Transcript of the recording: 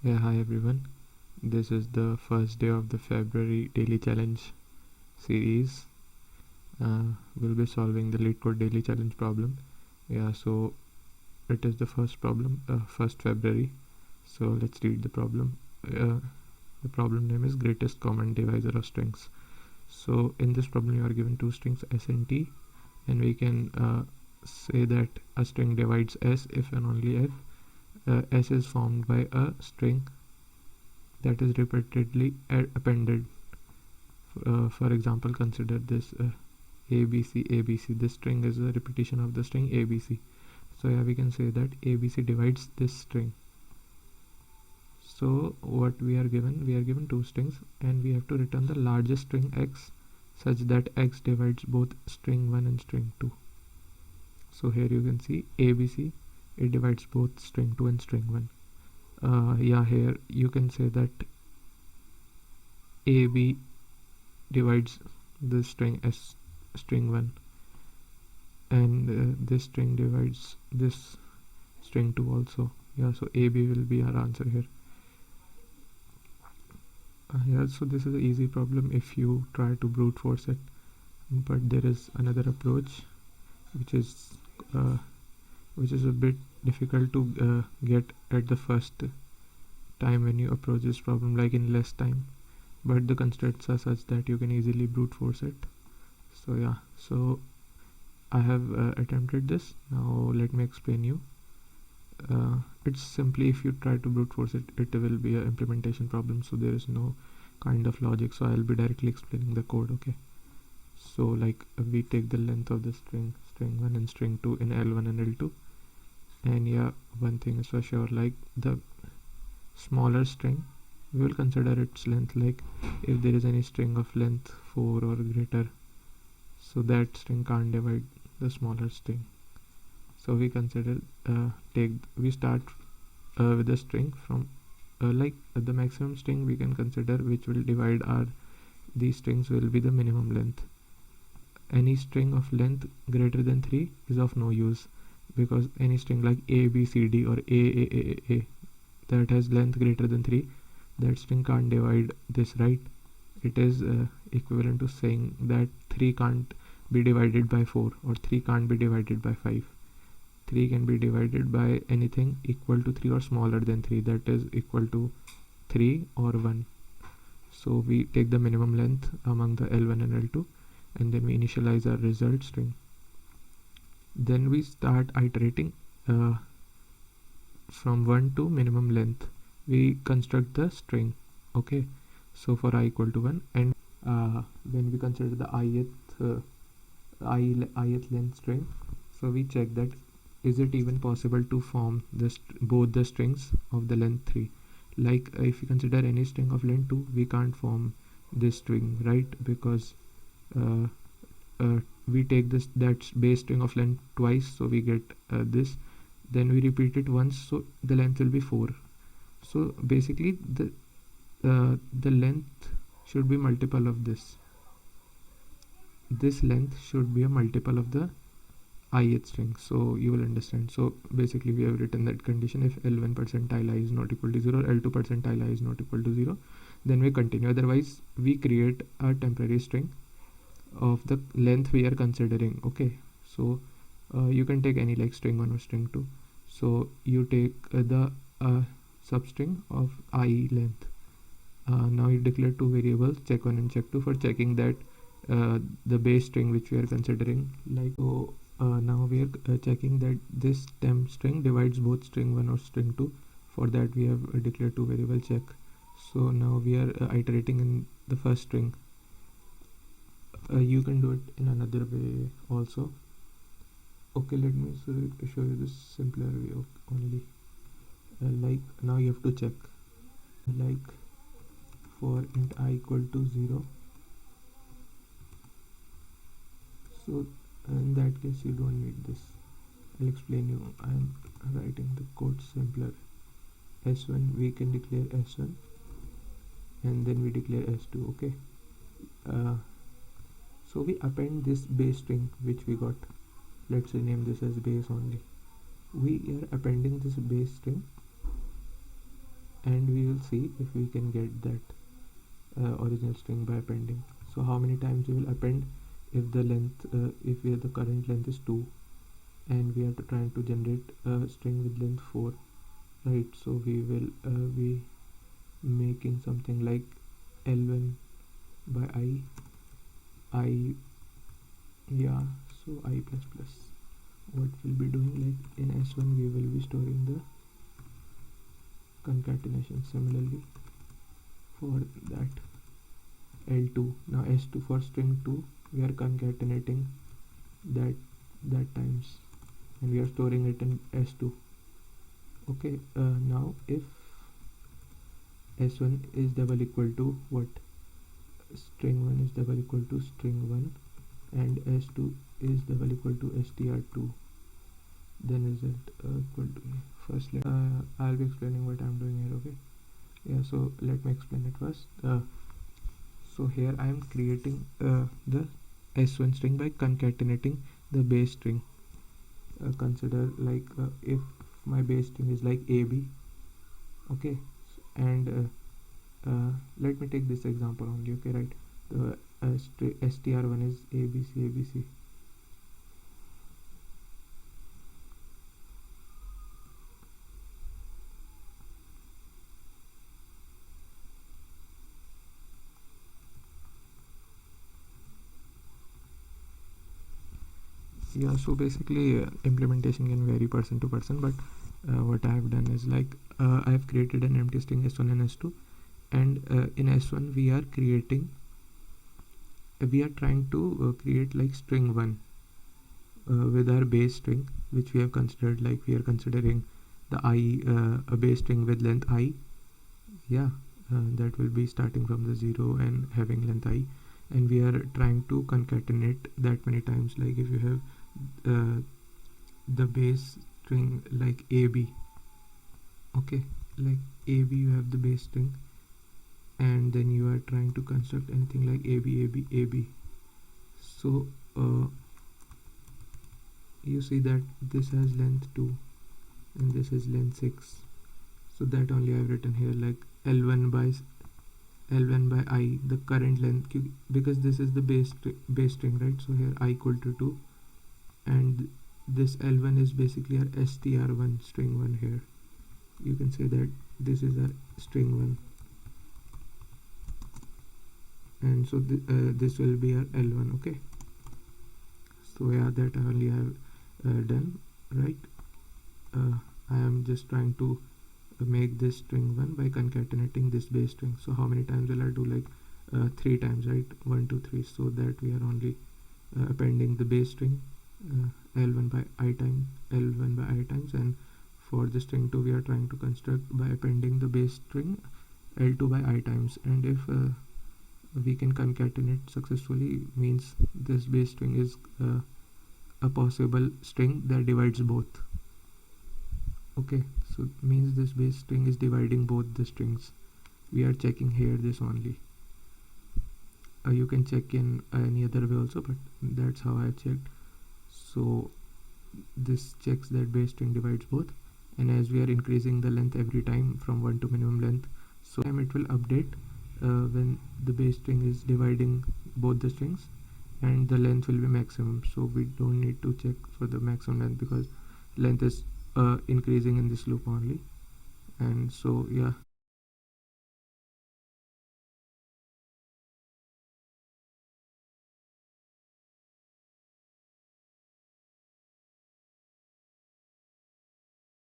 Yeah, hi everyone. This is the first day of the February daily challenge series. We'll be solving the LeetCode daily challenge problem. Yeah, so it is the first problem, 1st February. So let's read the problem. The problem name is greatest common divisor of strings. So in this problem, you are given two strings s and t, and we can say that a string divides s if and only if s is formed by a string that is repeatedly appended. For example, consider this ABC ABC. This string is a repetition of the string ABC. So yeah, we can say that ABC divides this string. So what we are given two strings, and we have to return the largest string x such that x divides both string 1 and string 2. So here you can see ABC, it divides both string 2 and string 1. Yeah, here you can say that AB divides the string s string 1, and this string divides this string 2 also. Yeah, so AB will be our answer here. Yeah, so this is an easy problem if you try to brute force it, but there is another approach which is a bit difficult to get at the first time when you approach this problem, like in less time, but the constraints are such that you can easily brute force it. So yeah, so I have attempted this. Now let me explain you. It's simply, if you try to brute force it, it will be an implementation problem, so there is no kind of logic. So I'll be directly explaining the code. Okay, so like we take the length of the string 1 and string 2 in L1 and L2, and yeah, one thing is for sure, like the smaller string, we will consider its length. Like if there is any string of length 4 or greater, so that string can't divide the smaller string. So we consider we start with a string from the maximum string we can consider which will divide these strings will be the minimum length. Any string of length greater than 3 is of no use, because any string like A B C D or A that has length greater than 3, that string can't divide this, right? It is equivalent to saying that 3 can't be divided by 4, or 3 can't be divided by 5. 3 can be divided by anything equal to 3 or smaller than 3, that is equal to 3 or 1. So we take the minimum length among the L1 and L2, and then we initialize our result string. Then we start iterating from 1 to minimum length. We construct the string. Okay, so for I equal to 1, and when we consider the ith length string, so we check that is it even possible to form both the strings of the length 3. Like if we consider any string of length 2, we can't form this string, right? Because we take that base string of length twice, so we get this. Then we repeat it once, so the length will be 4. So basically the length should be multiple of this. This length should be a multiple of the ith string, so you will understand. So basically we have written that condition: if L1 percentile I is not equal to 0, L2 percentile I is not equal to 0, then we continue. Otherwise we create a temporary string of the length we are considering. Okay, so you can take any like string 1 or string 2. So you take the substring of I length. Now you declare two variables, check1 and check2, for checking that the base string which we are considering, like so now we are checking that this temp string divides both string 1 or string 2. For that we have declared two variable check. So now we are iterating in the first string. You can do it in another way also. Okay, let me show you this simpler way only. Like now you have to check, like for int I equal to 0. So in that case you don't need this. I'll explain you. I am writing the code simpler. S1 we can declare S1, and then we declare S2. Okay, so we append this base string which we got. Let's rename this as base only. We are appending this base string and we will see if we can get that original string by appending. So how many times we will append if the length if the current length is 2 and we are trying to generate a string with length 4, right? So we will be making something like L1 by I, yeah, so I plus plus. What we'll be doing, like in S1 we will be storing the concatenation. Similarly for that L2, now S2 for string 2 we are concatenating that times and we are storing it in S2. Okay, now if S1 is double equal to what, string 1 is double equal to string 1 and S2 is double equal to str2, then result equal to, first I'll be explaining what I'm doing here. Okay, yeah, so let me explain it first. So here I am creating the S1 string by concatenating the base string. Consider like if my base string is like AB, okay, and let me take this example only, okay, right? The str1 is ABC. Yeah, so basically implementation can vary person to person, but what I have done is like I have created an empty string S1 and S2, and in S1 we are trying to create like string 1 with our base string, which we have considered, like we are considering the a base string with length I, yeah, that will be starting from the 0 and having length I, and we are trying to concatenate that many times. Like if you have the base string like AB, okay, like AB you have the base string, and then you are trying to construct anything like AB. So you see that this has length 2 and this is length 6, so that only I've written here like L1 by I, the current length, because this is the base string, right? So here I equal to 2, and this L1 is basically our str1 string 1 here. You can say that this is our string 1, and so this will be our L1. Okay, so yeah, that I only have done, right? I am just trying to make this string 1 by concatenating this base string. So how many times will I do? Like 3 times, right? 1 2 3, so that we are only appending the base string L1 by I times, and for the string 2 we are trying to construct by appending the base string L2 by I times. And if we can concatenate successfully, means this base string is a possible string that divides both. Okay, so means this base string is dividing both the strings. We are checking here this only. You can check in any other way also, but that's how I checked. So this checks that base string divides both, and as we are increasing the length every time from 1 to minimum length, so it will update when the base string is dividing both the strings, and the length will be maximum. So we don't need to check for the maximum length because length is increasing in this loop only. And so yeah.